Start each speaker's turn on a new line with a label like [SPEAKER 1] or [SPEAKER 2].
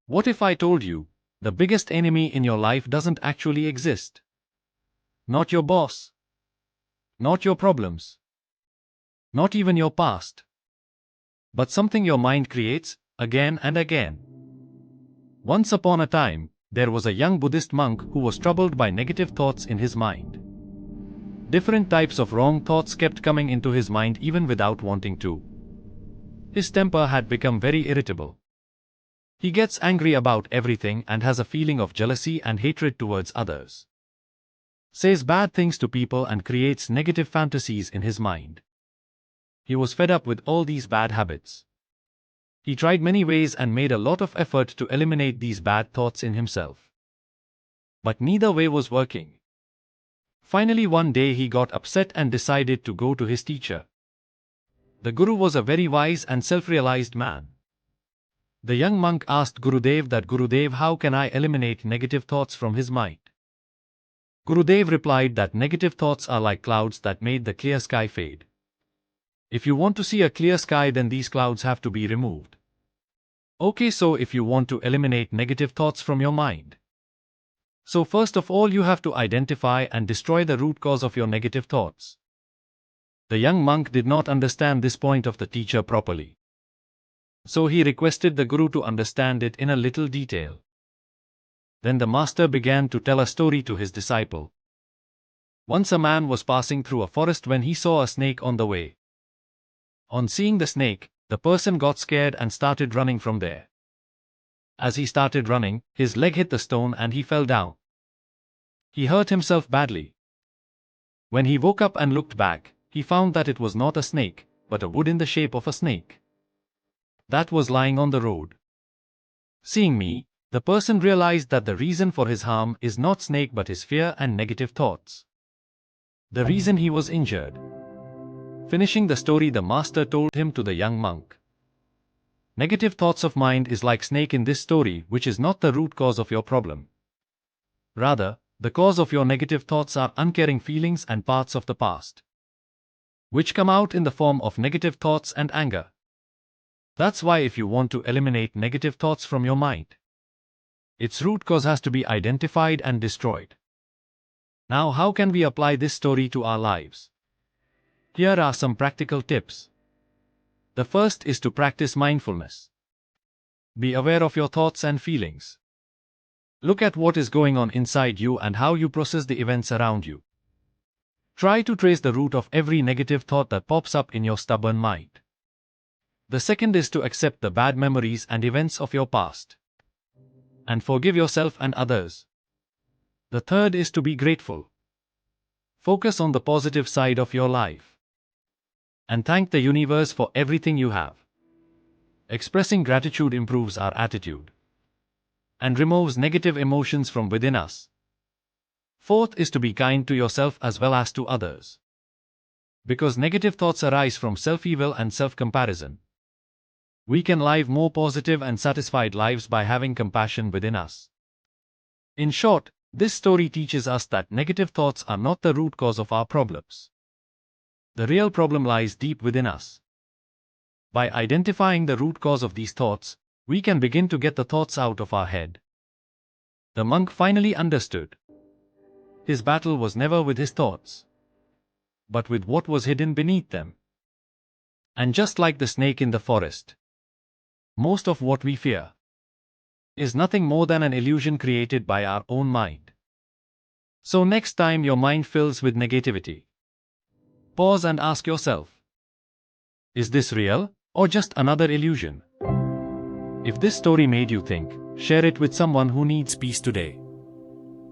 [SPEAKER 1] What if I told you, the biggest enemy in your life doesn't actually exist? Not your boss. Not your problems. Not even your past. But something your mind creates, again and again. Once upon a time, there was a young Buddhist monk who was troubled by negative thoughts in his mind. Different types of wrong thoughts kept coming into his mind even without wanting to. His temper had become very irritable. He gets angry about everything and has a feeling of jealousy and hatred towards others. Says bad things to people and creates negative fantasies in his mind. He was fed up with all these bad habits. He tried many ways and made a lot of effort to eliminate these bad thoughts in himself. But neither way was working. Finally one day he got upset and decided to go to his teacher. The Guru was a very wise and self-realized man. The young monk asked Gurudev that Gurudev, how can I eliminate negative thoughts from his mind? Gurudev replied that negative thoughts are like clouds that made the clear sky fade. If you want to see a clear sky, then these clouds have to be removed. Okay, so if you want to eliminate negative thoughts from your mind, so first of all you have to identify and destroy the root cause of your negative thoughts. The young monk did not understand this point of the teacher properly. So he requested the Guru to understand it in a little detail. Then the master began to tell a story to his disciple. Once a man was passing through a forest when he saw a snake on the way. On seeing the snake, the person got scared and started running from there. As he started running, his leg hit the stone and he fell down. He hurt himself badly. When he woke up and looked back, he found that it was not a snake, but a wood in the shape of a snake that was lying on the road. Seeing me, the person realized that the reason for his harm is not snake but his fear and negative thoughts. The reason he was injured. Finishing the story, the master told him to the young monk. Negative thoughts of mind is like snake in this story, which is not the root cause of your problem. Rather, the cause of your negative thoughts are uncaring feelings and parts of the past, which come out in the form of negative thoughts and anger. That's why if you want to eliminate negative thoughts from your mind, its root cause has to be identified and destroyed. Now, how can we apply this story to our lives? Here are some practical tips. The first is to practice mindfulness. Be aware of your thoughts and feelings. Look at what is going on inside you and how you process the events around you. Try to trace the root of every negative thought that pops up in your stubborn mind. The second is to accept the bad memories and events of your past and forgive yourself and others. The third is to be grateful. Focus on the positive side of your life and thank the universe for everything you have. Expressing gratitude improves our attitude and removes negative emotions from within us. Fourth is to be kind to yourself as well as to others, because negative thoughts arise from self-evil and self-comparison. We can live more positive and satisfied lives by having compassion within us. In short, this story teaches us that negative thoughts are not the root cause of our problems. The real problem lies deep within us. By identifying the root cause of these thoughts, we can begin to get the thoughts out of our head. The monk finally understood. His battle was never with his thoughts, but with what was hidden beneath them. And just like the snake in the forest, most of what we fear is nothing more than an illusion created by our own mind. So next time your mind fills with negativity, pause and ask yourself, is this real or just another illusion? If this story made you think, share it with someone who needs peace today.